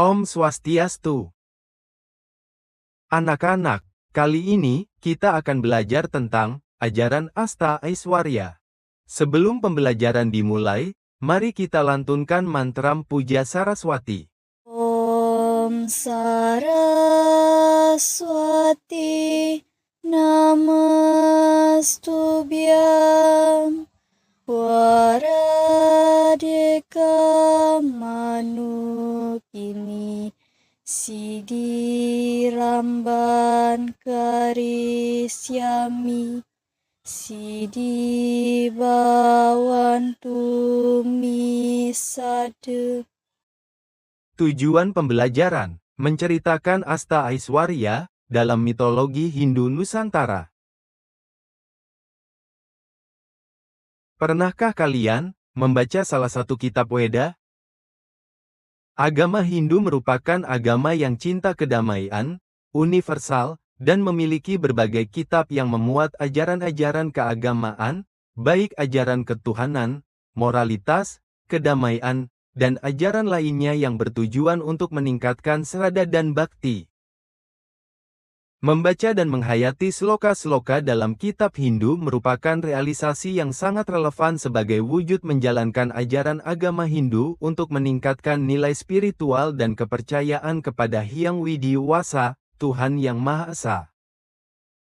Om Swastiastu. Anak-anak, kali ini kita akan belajar tentang ajaran Asta Aishwarya. Sebelum pembelajaran dimulai, mari kita lantunkan mantra Puja Saraswati. Om Saraswati Namastubhyam Waradeka Manukini Sidiramban Karisyami Sidibawantu Misade. Tujuan pembelajaran, menceritakan Asta Aishwarya dalam mitologi Hindu Nusantara. Pernahkah kalian membaca salah satu kitab Weda? Agama Hindu merupakan agama yang cinta kedamaian, universal, dan memiliki berbagai kitab yang memuat ajaran-ajaran keagamaan, baik ajaran ketuhanan, moralitas, kedamaian, dan ajaran lainnya yang bertujuan untuk meningkatkan srada dan bakti. Membaca dan menghayati sloka-sloka dalam kitab Hindu merupakan realisasi yang sangat relevan sebagai wujud menjalankan ajaran agama Hindu untuk meningkatkan nilai spiritual dan kepercayaan kepada Hyang Widi Wasa, Tuhan Yang Maha Esa.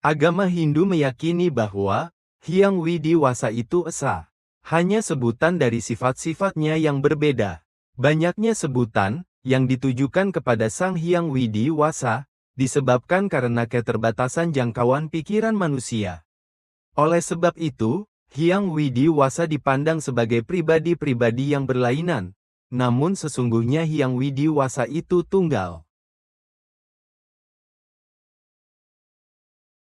Agama Hindu meyakini bahwa Hyang Widi Wasa itu esa, hanya sebutan dari sifat-sifatnya yang berbeda. Banyaknya sebutan yang ditujukan kepada Sang Hyang Widi Wasa disebabkan karena keterbatasan jangkauan pikiran manusia. Oleh sebab itu, Hyang Widi Wasa dipandang sebagai pribadi-pribadi yang berlainan, namun sesungguhnya Hyang Widi Wasa itu tunggal.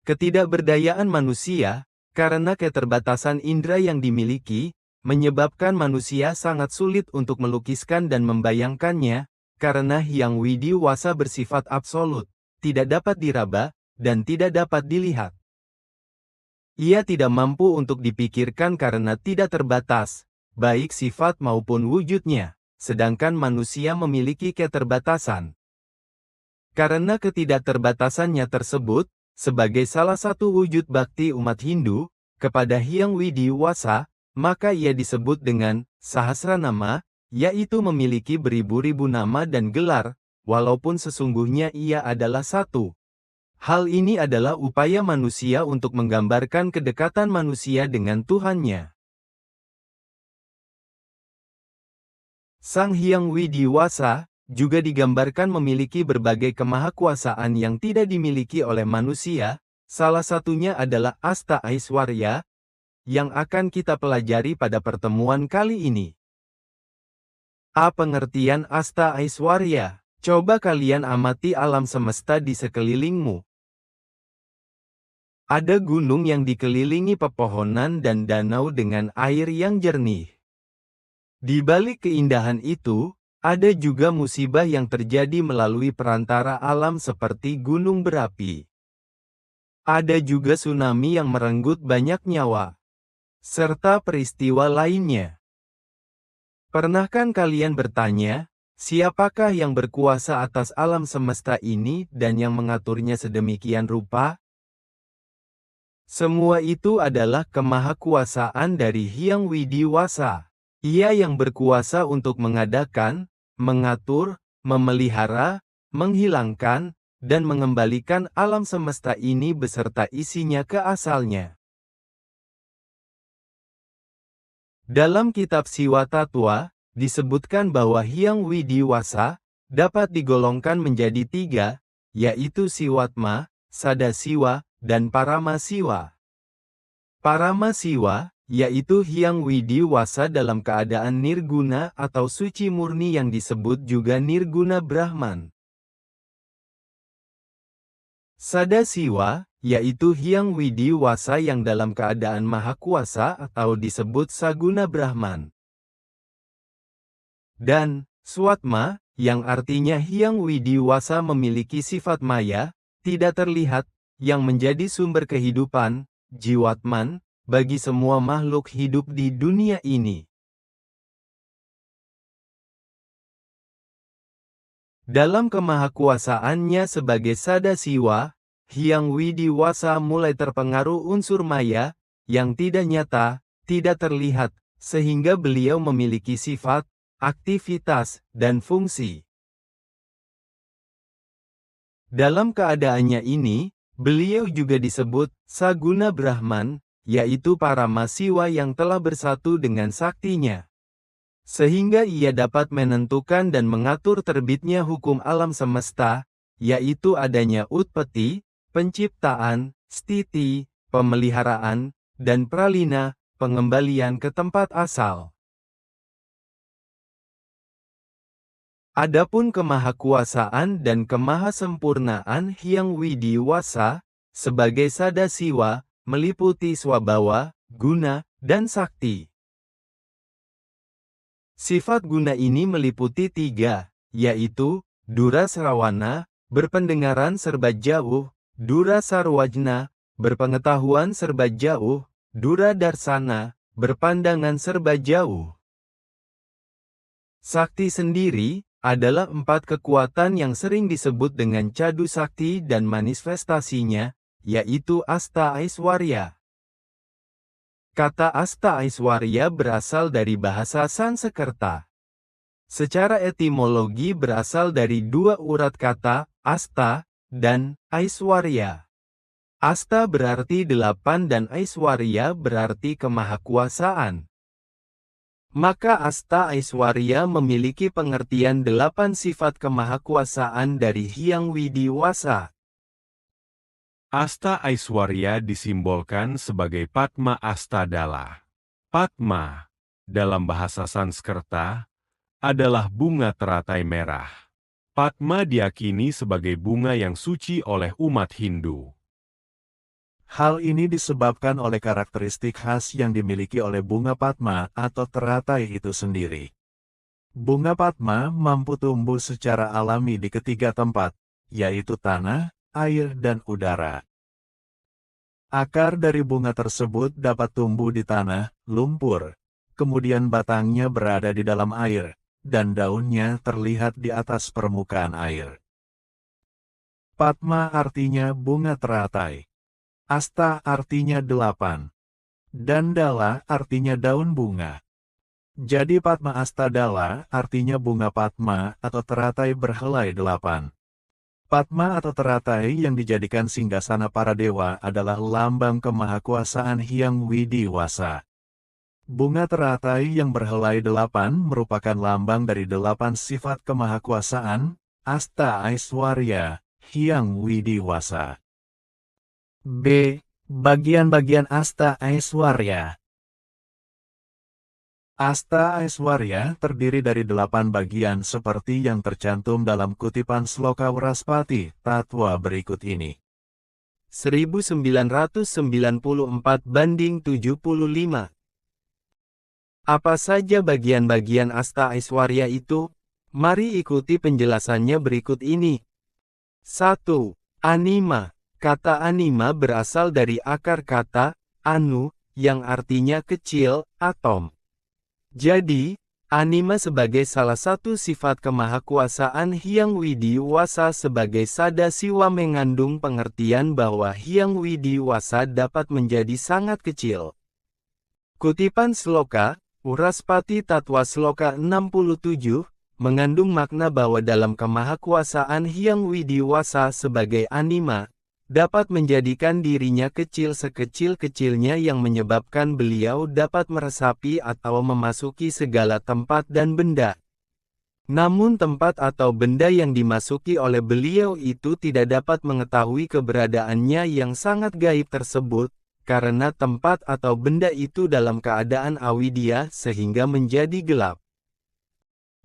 Ketidakberdayaan manusia, karena keterbatasan indera yang dimiliki, menyebabkan manusia sangat sulit untuk melukiskan dan membayangkannya, karena Hyang Widi Wasa bersifat absolut, tidak dapat diraba, dan tidak dapat dilihat. Ia tidak mampu untuk dipikirkan karena tidak terbatas, baik sifat maupun wujudnya, sedangkan manusia memiliki keterbatasan. Karena ketidakterbatasannya tersebut, sebagai salah satu wujud bakti umat Hindu, kepada Hyang Widi Wasa, maka ia disebut dengan Sahasranama, yaitu memiliki beribu-ribu nama dan gelar, walaupun sesungguhnya ia adalah satu. Hal ini adalah upaya manusia untuk menggambarkan kedekatan manusia dengan Tuhannya. Sang Hyang Widi Wasa juga digambarkan memiliki berbagai kemahakuasaan yang tidak dimiliki oleh manusia, salah satunya adalah Asta Aishwarya, yang akan kita pelajari pada pertemuan kali ini. Pengertian Asta Aishwarya. Coba kalian amati alam semesta di sekelilingmu. Ada gunung yang dikelilingi pepohonan dan danau dengan air yang jernih. Di balik keindahan itu, ada juga musibah yang terjadi melalui perantara alam seperti gunung berapi. Ada juga tsunami yang merenggut banyak nyawa, serta peristiwa lainnya. Pernahkah kalian bertanya, siapakah yang berkuasa atas alam semesta ini dan yang mengaturnya sedemikian rupa? Semua itu adalah kemahakuasaan dari Hyang Widi Wasa. Ia yang berkuasa untuk mengadakan, mengatur, memelihara, menghilangkan, dan mengembalikan alam semesta ini beserta isinya ke asalnya. Dalam kitab Siwa Tattwa, disebutkan bahwa Hyang Widi Wasa dapat digolongkan menjadi tiga, yaitu Siwatma, Sadasiwa, dan Paramasiwa. Paramasiwa, yaitu Hyang Widi Wasa dalam keadaan nirguna atau suci murni yang disebut juga Nirguna Brahman. Sadasiwa, yaitu Hyang Widi Wasa yang dalam keadaan maha kuasa atau disebut Saguna Brahman. Dan Swatma, yang artinya Hyang Widi Wasa memiliki sifat maya, tidak terlihat, yang menjadi sumber kehidupan, Jiwatman, bagi semua makhluk hidup di dunia ini. Dalam kemahakuasaannya sebagai Sadasiwa, Hyang Widiwasa mulai terpengaruh unsur maya, yang tidak nyata, tidak terlihat, sehingga beliau memiliki sifat, aktivitas, dan fungsi. Dalam keadaannya ini, beliau juga disebut Saguna Brahman, yaitu para Masiwa yang telah bersatu dengan saktinya. Sehingga ia dapat menentukan dan mengatur terbitnya hukum alam semesta, yaitu adanya utpati, penciptaan, stiti, pemeliharaan, dan pralina, pengembalian ke tempat asal. Adapun kemahakuasaan dan kemahasempurnaan Hyang Widiwasa, sebagai Sadasiwa, meliputi Swabhawa, Guna, dan Sakti. Sifat guna ini meliputi 3, yaitu, Dura Srawana, berpendengaran serba jauh, Dura Sarwajna, berpengetahuan serba jauh, Dura Darsana, berpandangan serba jauh. Sakti sendiri adalah 4 kekuatan yang sering disebut dengan Cadu Sakti dan manifestasinya, yaitu Asta Aiswarya. Kata Asta Aiswarya berasal dari bahasa Sanskerta. Secara etimologi berasal dari 2 urat kata, Asta, dan Aiswarya. Asta berarti 8 dan Aiswarya berarti kemahakuasaan. Maka Asta Aiswarya memiliki pengertian 8 sifat kemahakuasaan dari Hyang Widiwasa. Asta Aiswarya disimbolkan sebagai Padma Astadala. Padma, dalam bahasa Sanskerta, adalah bunga teratai merah. Padma diyakini sebagai bunga yang suci oleh umat Hindu. Hal ini disebabkan oleh karakteristik khas yang dimiliki oleh bunga Padma atau teratai itu sendiri. Bunga Padma mampu tumbuh secara alami di ketiga tempat, yaitu tanah, air, dan udara. Akar dari bunga tersebut dapat tumbuh di tanah, lumpur, kemudian batangnya berada di dalam air, dan daunnya terlihat di atas permukaan air. Padma artinya bunga teratai. Asta artinya 8. Dan Dala artinya daun bunga. Jadi Padma Astadala artinya bunga Padma atau teratai berhelai 8. Padma atau teratai yang dijadikan singgasana para dewa adalah lambang kemahakuasaan Hyang Widiwasa. Bunga teratai yang berhelai 8 merupakan lambang dari 8 sifat kemahakuasaan, Asta Aiswarya, Hyang Widiwasa. B. Bagian-bagian Asta Aiswarya. Asta Aiswarya terdiri dari 8 bagian seperti yang tercantum dalam kutipan Sloka Wraspati Tatwa berikut ini. 1994:75. Apa saja bagian-bagian Asta Aiswarya itu? Mari ikuti penjelasannya berikut ini. 1. Anima. Kata anima berasal dari akar kata anu, yang artinya kecil, atom. Jadi, anima sebagai salah satu sifat kemahakuasaan Hyang Widiwasa sebagai Sadasiwa mengandung pengertian bahwa Hyang Widiwasa dapat menjadi sangat kecil. Kutipan Sloka, Wraspati Tatwa Sloka 67, mengandung makna bahwa dalam kemahakuasaan Hyang Widiwasa sebagai anima, dapat menjadikan dirinya kecil sekecil-kecilnya yang menyebabkan beliau dapat meresapi atau memasuki segala tempat dan benda. Namun tempat atau benda yang dimasuki oleh beliau itu tidak dapat mengetahui keberadaannya yang sangat gaib tersebut, karena tempat atau benda itu dalam keadaan awidya sehingga menjadi gelap.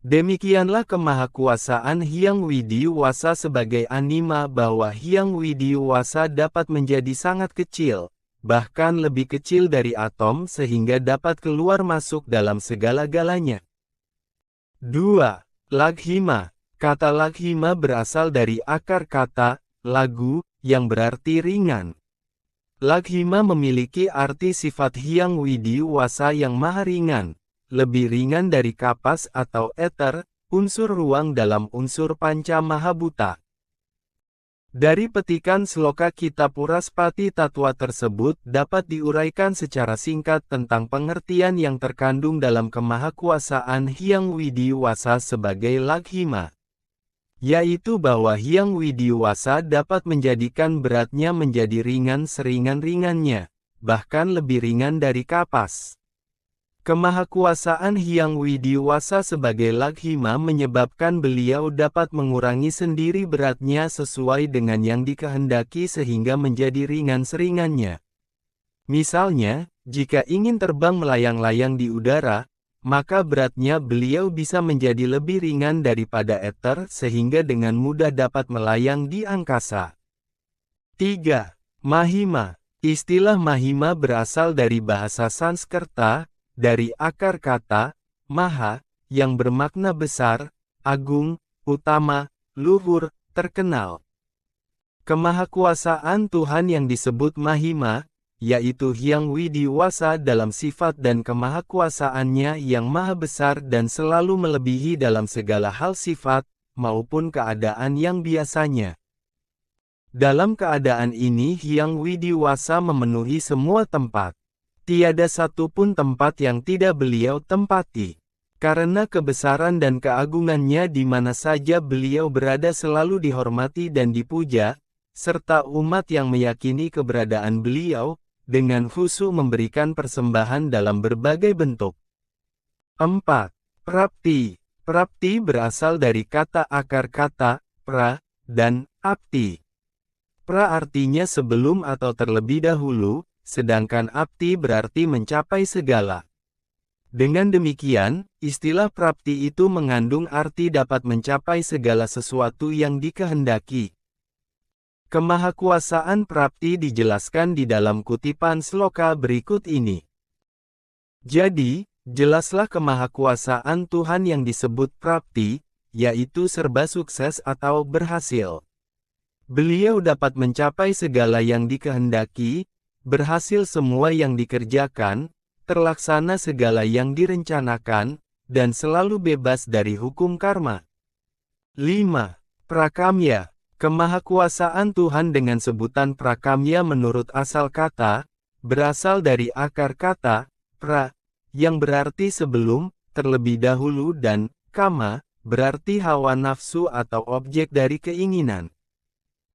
Demikianlah kemahakuasaan Hyang Widiwasa sebagai anima bahwa Hyang Widiwasa dapat menjadi sangat kecil, bahkan lebih kecil dari atom sehingga dapat keluar masuk dalam segala-galanya. 2. Laghima. Kata laghima berasal dari akar kata lagu, yang berarti ringan. Laghima memiliki arti sifat Hyang Widiwasa yang maha ringan. Lebih ringan dari kapas atau eter, Unsur ruang dalam unsur Panca Mahabhuta. Dari petikan sloka Kitab Uraspati Tattwa tersebut dapat diuraikan secara singkat tentang pengertian yang terkandung dalam kemahakuasaan Hyang Widiwasa sebagai Laghima. Yaitu bahwa Hyang Widiwasa dapat menjadikan beratnya menjadi ringan seringan-ringannya, bahkan lebih ringan dari kapas. Kemahakuasaan Hyang Widiwasa sebagai Laghima menyebabkan beliau dapat mengurangi sendiri beratnya sesuai dengan yang dikehendaki sehingga menjadi ringan seringannya. Misalnya, jika ingin terbang melayang-layang di udara, maka beratnya beliau bisa menjadi lebih ringan daripada ether sehingga dengan mudah dapat melayang di angkasa. 3. Mahima. Istilah Mahima berasal dari bahasa Sanskerta, dari akar kata, maha, yang bermakna besar, agung, utama, luhur, terkenal. Kemahakuasaan Tuhan yang disebut Mahima, yaitu Hyang Widiwasa dalam sifat dan kemahakuasaannya yang maha besar dan selalu melebihi dalam segala hal sifat, maupun keadaan yang biasanya. Dalam keadaan ini Hyang Widiwasa memenuhi semua tempat. Tiada satu pun tempat yang tidak beliau tempati. Karena kebesaran dan keagungannya di mana saja beliau berada selalu dihormati dan dipuja, serta umat yang meyakini keberadaan beliau, dengan khusyuk memberikan persembahan dalam berbagai bentuk. 4. Prapti. Prapti berasal dari kata akar kata, pra, dan apti. Pra artinya sebelum atau terlebih dahulu, sedangkan apti berarti mencapai segala. Dengan demikian, istilah prapti itu mengandung arti dapat mencapai segala sesuatu yang dikehendaki. Kemahakuasaan prapti dijelaskan di dalam kutipan sloka berikut ini. Jadi, jelaslah kemahakuasaan Tuhan yang disebut prapti, yaitu serba sukses atau berhasil. Beliau dapat mencapai segala yang dikehendaki, berhasil semua yang dikerjakan, terlaksana segala yang direncanakan, dan selalu bebas dari hukum karma. 5. Prakamya. Kemahakuasaan Tuhan dengan sebutan prakamya menurut asal kata, berasal dari akar kata, pra, yang berarti sebelum, terlebih dahulu dan, kama, berarti hawa nafsu atau objek dari keinginan.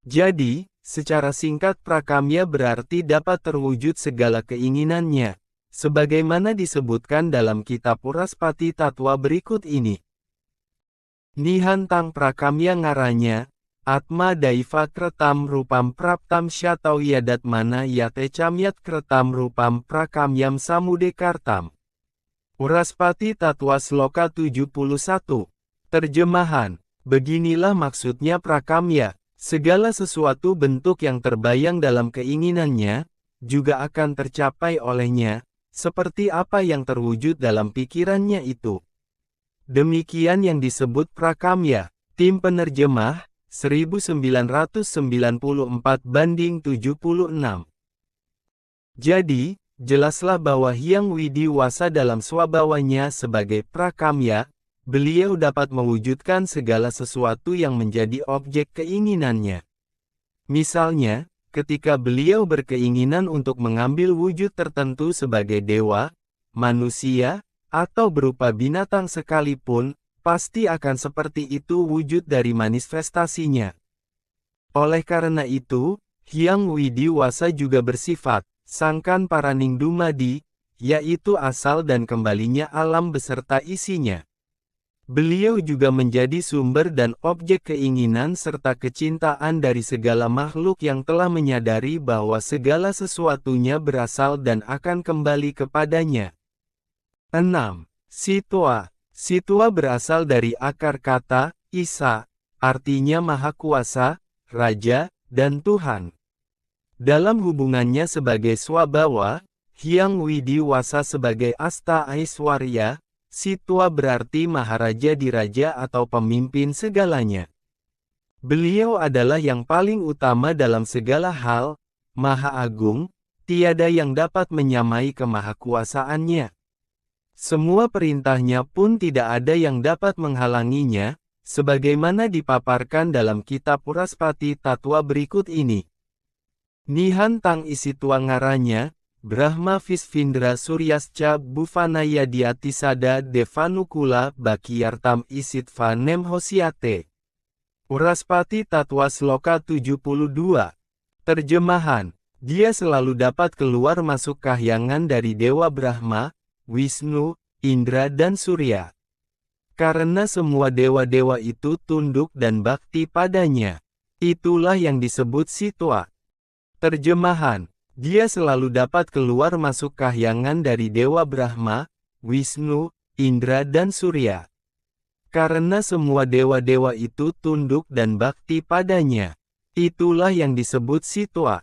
Jadi, secara singkat prakamya berarti dapat terwujud segala keinginannya, sebagaimana disebutkan dalam kitab Uraspati Tattwa berikut ini. Nihantang prakamya ngaranya, Atma daiva kretam rupam praptam syatau yadat mana yate camyat kretam rupam prakamyam samudekartam. Uraspati Tattwa Sloka 71. Terjemahan, beginilah maksudnya prakamya. Segala sesuatu bentuk yang terbayang dalam keinginannya, juga akan tercapai olehnya, seperti apa yang terwujud dalam pikirannya itu. Demikian yang disebut prakamya. Tim penerjemah, 1994/76. Jadi, jelaslah bahwa Hyang Widiwasa dalam swabawanya sebagai prakamya, beliau dapat mewujudkan segala sesuatu yang menjadi objek keinginannya. Misalnya, ketika beliau berkeinginan untuk mengambil wujud tertentu sebagai dewa, manusia, atau berupa binatang sekalipun, pasti akan seperti itu wujud dari manifestasinya. Oleh karena itu, Hyang Widiwasa juga bersifat, sangkan paraning dumadi, yaitu asal dan kembalinya alam beserta isinya. Beliau juga menjadi sumber dan objek keinginan serta kecintaan dari segala makhluk yang telah menyadari bahwa segala sesuatunya berasal dan akan kembali kepadanya. 6. Sitwa. Sitwa berasal dari akar kata, Isa, artinya Maha Kuasa, Raja, dan Tuhan. Dalam hubungannya sebagai swabawa, Hyang Widiwasa sebagai Asta Aiswarya, Sitwa berarti Maharaja Diraja atau pemimpin segalanya. Beliau adalah yang paling utama dalam segala hal, Maha Agung, tiada yang dapat menyamai kemahakuasaannya. Semua perintahnya pun tidak ada yang dapat menghalanginya, sebagaimana dipaparkan dalam kitab Uraspati Tattwa berikut ini. Nihan tang isi tuangaranya, Brahma Visvindra Suryasca Buvanaya Diatisada Devanukula Bakiyartam Isitva Nemhosiate. Uraspati Tattwa Sloka 72. Terjemahan, dia selalu dapat keluar masuk kahyangan dari Dewa Brahma, Wisnu, Indra dan Surya. Karena semua dewa-dewa itu tunduk dan bakti padanya. Itulah yang disebut Sitwa. Terjemahan, dia selalu dapat keluar masuk kahyangan dari Dewa Brahma, Wisnu, Indra dan Surya. Karena semua dewa-dewa itu tunduk dan bakti padanya. Itulah yang disebut Sitwa.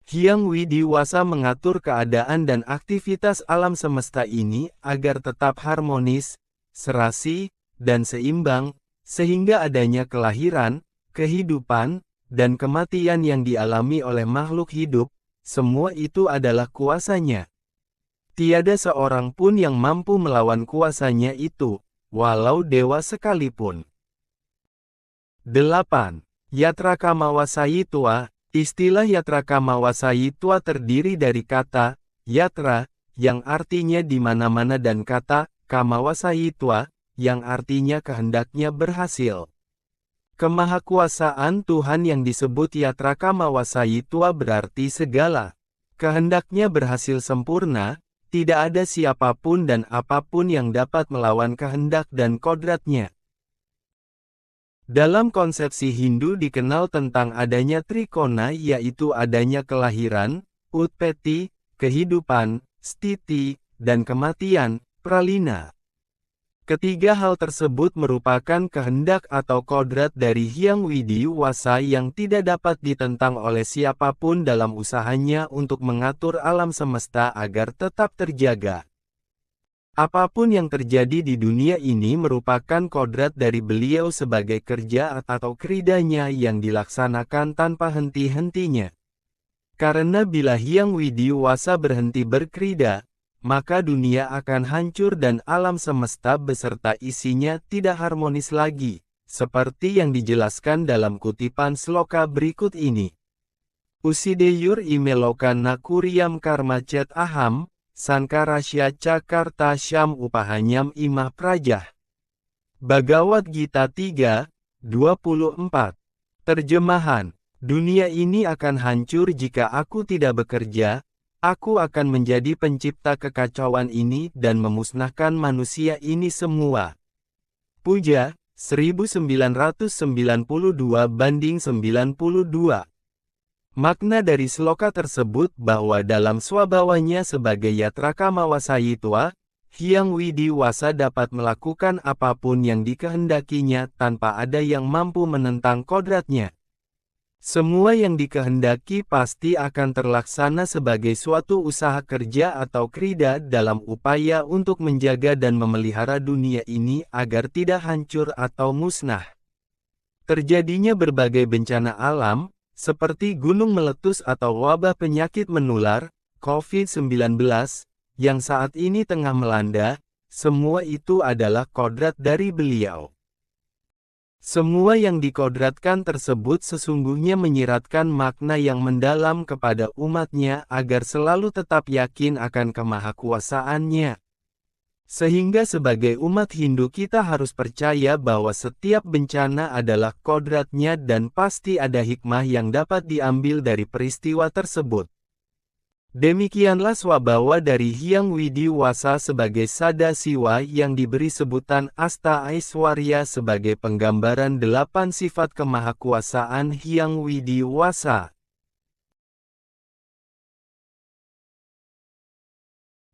Hyang Widiwasa mengatur keadaan dan aktivitas alam semesta ini agar tetap harmonis, serasi, dan seimbang, sehingga adanya kelahiran, kehidupan, dan kematian yang dialami oleh makhluk hidup, semua itu adalah kuasanya. Tiada seorang pun yang mampu melawan kuasanya itu, walau dewa sekalipun. 8. Yatrakamawasayitwa. Istilah Yatrakamawasayitwa terdiri dari kata yatra, yang artinya di mana-mana dan kata kamawasayitwa, yang artinya kehendaknya berhasil. Kemahakuasaan Tuhan yang disebut Yatrakamawasayitwa berarti segala kehendaknya berhasil sempurna, tidak ada siapapun dan apapun yang dapat melawan kehendak dan kodratnya. Dalam konsepsi Hindu dikenal tentang adanya trikona, yaitu adanya kelahiran, utpeti, kehidupan, stiti, dan kematian, pralina. Ketiga hal tersebut merupakan kehendak atau kodrat dari Hyang Widiwasa yang tidak dapat ditentang oleh siapapun dalam usahanya untuk mengatur alam semesta agar tetap terjaga. Apapun yang terjadi di dunia ini merupakan kodrat dari beliau sebagai kerja atau kridanya yang dilaksanakan tanpa henti-hentinya. Karena bila Hyang Widiwasa berhenti berkrida, maka dunia akan hancur dan alam semesta beserta isinya tidak harmonis lagi, seperti yang dijelaskan dalam kutipan sloka berikut ini. Usideyur imelokan nakuriam karmacet aham, Sankarasya Cakarta Syam Upahanyam Imah Prajah. Bhagavad Gita 3, 24. Terjemahan, dunia ini akan hancur jika aku tidak bekerja, aku akan menjadi pencipta kekacauan ini dan memusnahkan manusia ini semua. Puja, 1992/92. Makna dari sloka tersebut bahwa dalam swabawanya sebagai Yatrakamawasayitwa, Hyang Widiwasa dapat melakukan apapun yang dikehendakinya tanpa ada yang mampu menentang kodratnya. Semua yang dikehendaki pasti akan terlaksana sebagai suatu usaha kerja atau krida dalam upaya untuk menjaga dan memelihara dunia ini agar tidak hancur atau musnah. Terjadinya berbagai bencana alam, seperti gunung meletus atau wabah penyakit menular, COVID-19, yang saat ini tengah melanda, semua itu adalah kodrat dari beliau. Semua yang dikodratkan tersebut sesungguhnya menyiratkan makna yang mendalam kepada umatnya agar selalu tetap yakin akan kemahakuasaannya. Sehingga sebagai umat Hindu kita harus percaya bahwa setiap bencana adalah kodratnya dan pasti ada hikmah yang dapat diambil dari peristiwa tersebut. Demikianlah swabawa dari Hyang Widiwasa sebagai Sadasiwa yang diberi sebutan Asta Aiswarya sebagai penggambaran 8 sifat kemahakuasaan Hyang Widiwasa.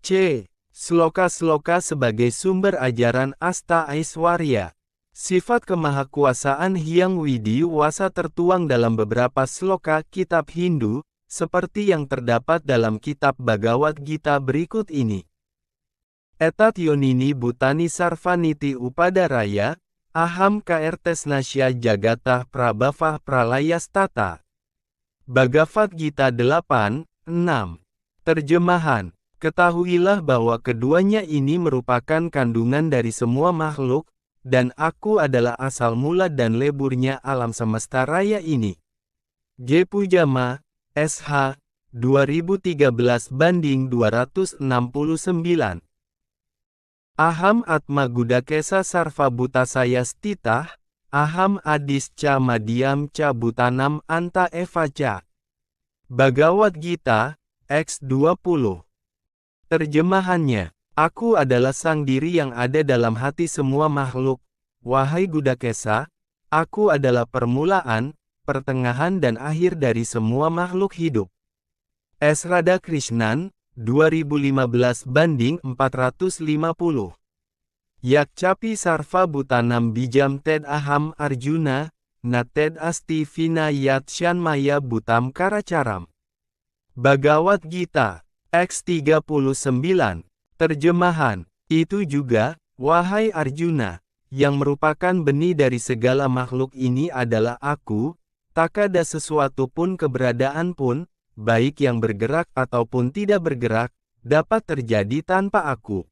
C. Sloka-sloka sebagai sumber ajaran Asta Aiswarya. Sifat kemahakuasaan Hyang Widiwasa tertuang dalam beberapa sloka kitab Hindu, seperti yang terdapat dalam kitab Bhagavad Gita berikut ini. Etat yonini bhutani sarvaniti upadaraya, aham kaertesnasya jagatah prabhavah pralayastata. Bhagavad Gita 8, 6. Terjemahan, Ketahuilah bahwa keduanya ini merupakan kandungan dari semua makhluk, dan aku adalah asal mula dan leburnya alam semesta raya ini. G. Pujama, SH, 2013/269. Aham Atma Gudakesa Sarva Butasaya Stitah, Aham Adis Ca Madhyam Ca Butanam Anta Eva Ca. Bhagavad Gita, X 20. Terjemahannya, aku adalah sang diri yang ada dalam hati semua makhluk. Wahai Gudakesa, aku adalah permulaan, pertengahan dan akhir dari semua makhluk hidup. S. Radhakrishnan, 2015/450. Yakcapi Sarva Butanam Bijam Ted Aham Arjuna, Na Ted Asti Vina Yat Shanmaya Butam Karacaram. Bhagavad Gita, X 39. Terjemahan, itu juga, wahai Arjuna, yang merupakan benih dari segala makhluk ini adalah aku, tak ada sesuatu pun keberadaan pun, baik yang bergerak ataupun tidak bergerak, dapat terjadi tanpa aku.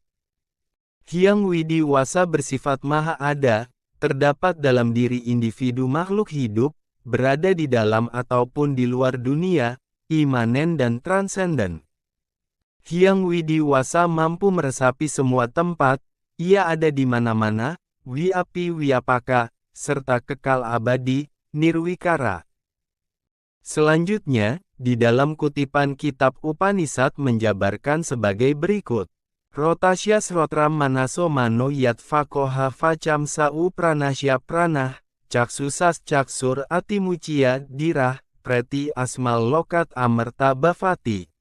Hyang Widiwasa bersifat maha ada, terdapat dalam diri individu makhluk hidup, berada di dalam ataupun di luar dunia, imanen dan transenden. Hyang Widiwasa mampu meresapi semua tempat, ia ada di mana-mana, wiapi wiapaka, serta kekal abadi, nirwikara. Selanjutnya, di dalam kutipan kitab Upanishad menjabarkan sebagai berikut. Rotasya srotram manaso mano yat fakoha facam sau pranasya pranah, caksusas caksur atimucia dirah, preti asmal lokat amerta bhavati.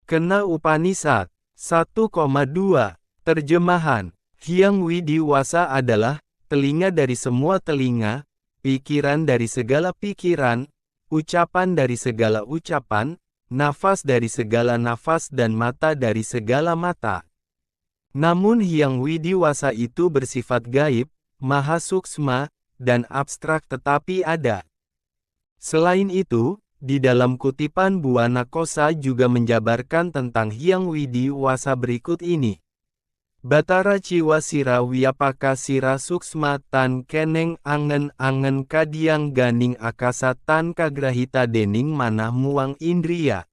Kena Upanishad 1,2. Terjemahan, Hyang Widiwasa adalah telinga dari semua telinga, pikiran dari segala pikiran, ucapan dari segala ucapan, nafas dari segala nafas dan mata dari segala mata. Namun Hyang Widiwasa itu bersifat gaib, maha suksma, dan abstrak tetapi ada. Selain itu, di dalam kutipan Buana Kosa juga menjabarkan tentang Hyang Widiwasa berikut ini. Batara ciwa sira wiapaka sira suksma tan keneng angen kadiang ganing akasa tan kagrahita dening manah muang indria.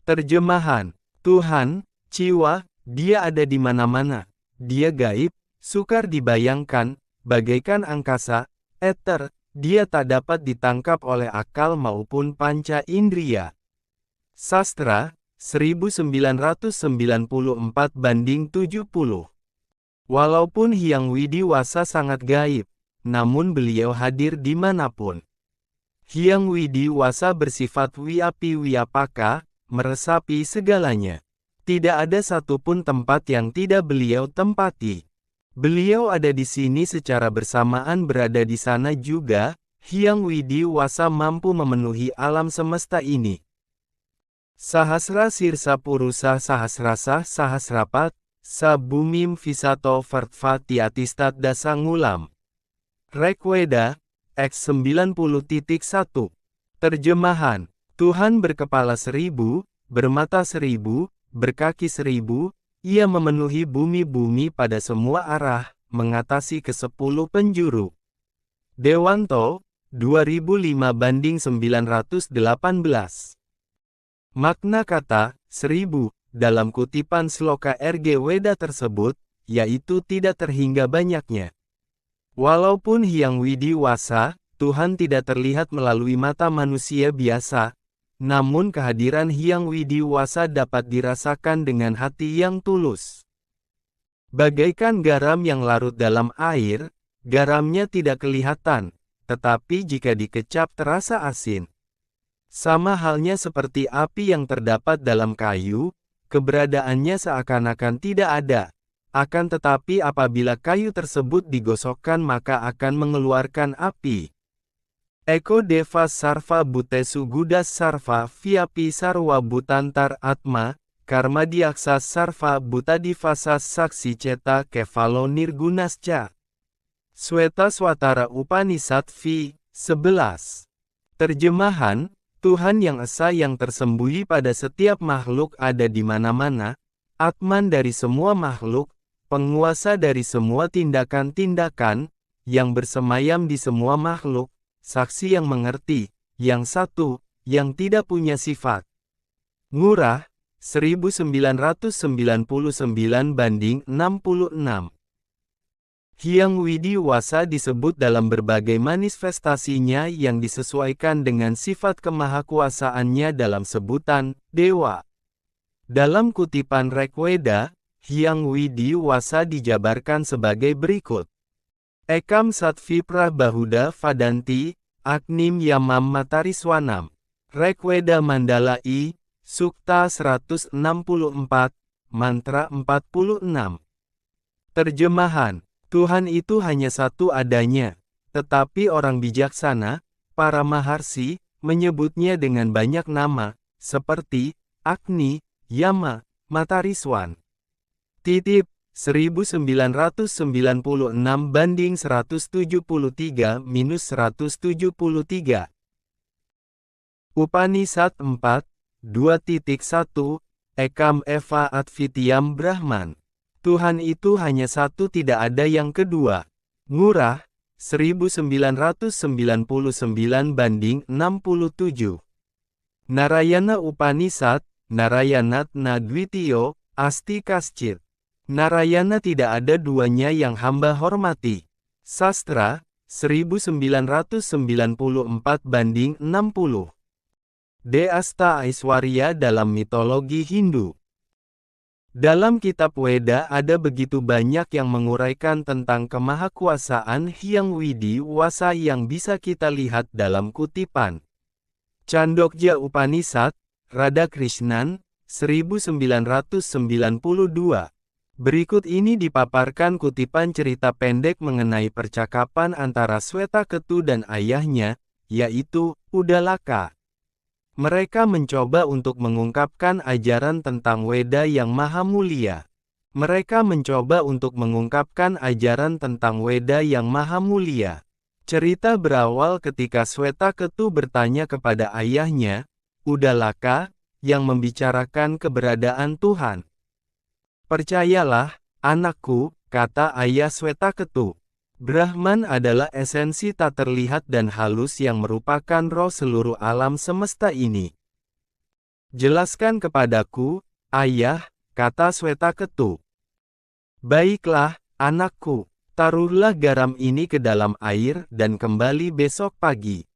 Terjemahan, Tuhan, ciwa, dia ada di mana-mana, dia gaib, sukar dibayangkan, bagaikan angkasa, eter, dia tak dapat ditangkap oleh akal maupun panca indria. Sastra, 1994/70. Walaupun Hyang Widiwasa sangat gaib, namun beliau hadir dimanapun. Hyang Widiwasa bersifat wiapi wiapaka, meresapi segalanya. Tidak ada satupun tempat yang tidak beliau tempati. Beliau ada di sini secara bersamaan berada di sana juga, Hyang Widiwasa mampu memenuhi alam semesta ini. Sahasra sirsa purusa sahasrasa sahasrapat, sabumim visato vartvatiatistat dasangulam. Rigveda, X 90.1. Terjemahan, Tuhan berkepala 1000, bermata 1000, berkaki 1000, ia memenuhi bumi-bumi pada semua arah, mengatasi ke-10 penjuru. Dewanto, 2005/918. Makna kata, 1000, dalam kutipan sloka RG Weda tersebut, yaitu tidak terhingga banyaknya. Walaupun Hyang Widiwasa, Tuhan tidak terlihat melalui mata manusia biasa, namun kehadiran Hyang Widiwasa dapat dirasakan dengan hati yang tulus. Bagaikan garam yang larut dalam air, garamnya tidak kelihatan, tetapi jika dikecap terasa asin. Sama halnya seperti api yang terdapat dalam kayu, keberadaannya seakan-akan tidak ada. Akan tetapi apabila kayu tersebut digosokkan maka akan mengeluarkan api. Eko Deva Sarva Butesu Gudas Sarva Viapi Sarwa Butantar Atma, Karma Diaksas Sarva Butadivasas Saksi Ceta Kevalo Nirgunasca. Sweta Swatara Upanishad V. 11. Terjemahan, Tuhan yang esa yang tersembunyi pada setiap makhluk ada di mana-mana, Atman dari semua makhluk, penguasa dari semua tindakan-tindakan, yang bersemayam di semua makhluk, saksi yang mengerti, yang satu, yang tidak punya sifat. Ngurah, 1999 banding 66. Hyang Widiwasa disebut dalam berbagai manifestasinya yang disesuaikan dengan sifat kemahakuasaannya dalam sebutan dewa. Dalam kutipan Rigveda, Hyang Widiwasa dijabarkan sebagai berikut. Ekam Satvi Prabahuda Vadanti, Agnim Yamam Matariswanam. Rigveda Mandala I, Sukta 164, Mantra 46. Terjemahan, Tuhan itu hanya satu adanya, tetapi orang bijaksana, para maharsi, menyebutnya dengan banyak nama, seperti Agni, Yama, Matariswan. Titip, 1996 banding 173-173. Upanishad 4, 2.1, Ekam Eva Advityam Brahman. Tuhan itu hanya satu, tidak ada yang kedua. Ngurah, 1999 banding 67. Narayana Upanishad, Narayanat Nadwitiyo, Asti Kaschit. Narayana tidak ada duanya yang hamba hormati. Sastra, 1994 banding 60. De Asta Aiswarya dalam mitologi Hindu. Dalam kitab Weda ada begitu banyak yang menguraikan tentang kemahakuasaan Hyang Widiwasa yang bisa kita lihat dalam kutipan Chandogya Upanishad, Radhakrishnan, 1992. Berikut ini dipaparkan kutipan cerita pendek mengenai percakapan antara Swetaketu dan ayahnya, yaitu Udalaka. Mereka mencoba untuk mengungkapkan ajaran tentang Weda yang maha mulia. Mereka mencoba untuk mengungkapkan ajaran tentang Weda yang maha mulia. Cerita berawal ketika Swetaketu bertanya kepada ayahnya, Udalaka, yang membicarakan keberadaan Tuhan. Percayalah, anakku, kata ayah Swetaketu. Brahman adalah esensi tak terlihat dan halus yang merupakan roh seluruh alam semesta ini. Jelaskan kepadaku, ayah, kata Swetaketu. Baiklah, anakku, taruhlah garam ini ke dalam air dan kembali besok pagi.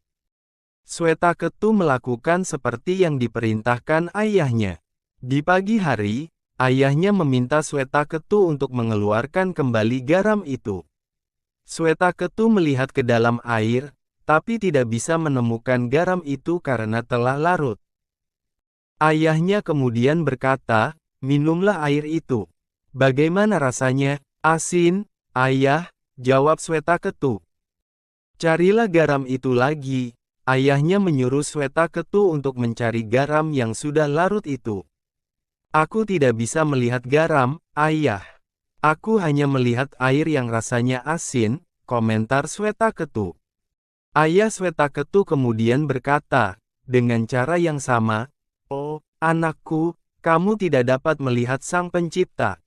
Swetaketu melakukan seperti yang diperintahkan ayahnya. Di pagi hari, ayahnya meminta Swetaketu untuk mengeluarkan kembali garam itu. Swetaketu melihat ke dalam air, tapi tidak bisa menemukan garam itu karena telah larut. Ayahnya kemudian berkata, minumlah air itu. Bagaimana rasanya? Asin, ayah, jawab Swetaketu. Carilah garam itu lagi. Ayahnya menyuruh Swetaketu untuk mencari garam yang sudah larut itu. Aku tidak bisa melihat garam, ayah. Aku hanya melihat air yang rasanya asin, komentar Swetaketu. Ayah Swetaketu kemudian berkata, dengan cara yang sama, oh, anakku, kamu tidak dapat melihat Sang Pencipta.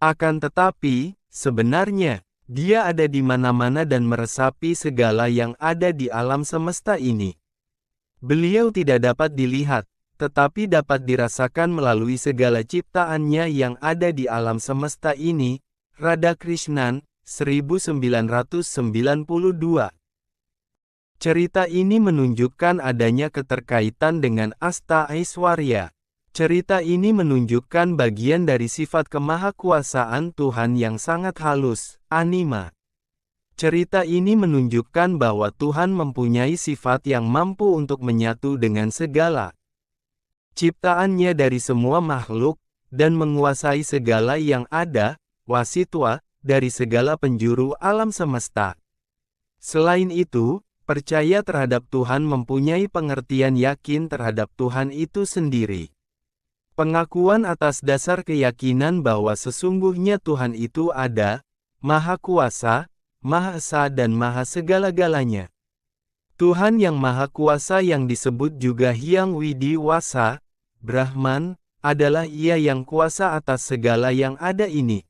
Akan tetapi, sebenarnya, Dia ada di mana-mana dan meresapi segala yang ada di alam semesta ini. Beliau tidak dapat dilihat, tetapi dapat dirasakan melalui segala ciptaannya yang ada di alam semesta ini. Radhakrishnan, 1992. Cerita ini menunjukkan adanya keterkaitan dengan Asta Aiswarya. Cerita ini menunjukkan bagian dari sifat kemahakuasaan Tuhan yang sangat halus, anima. Cerita ini menunjukkan bahwa Tuhan mempunyai sifat yang mampu untuk menyatu dengan segala ciptaannya dari semua makhluk, dan menguasai segala yang ada, wasitwa, dari segala penjuru alam semesta. Selain itu, percaya terhadap Tuhan mempunyai pengertian yakin terhadap Tuhan itu sendiri. Pengakuan atas dasar keyakinan bahwa sesungguhnya Tuhan itu ada, Maha Kuasa, Maha Esa dan Maha Segala-galanya. Tuhan yang Maha Kuasa yang disebut juga Hyang Widi Wasa, Brahman, adalah Ia yang kuasa atas segala yang ada ini.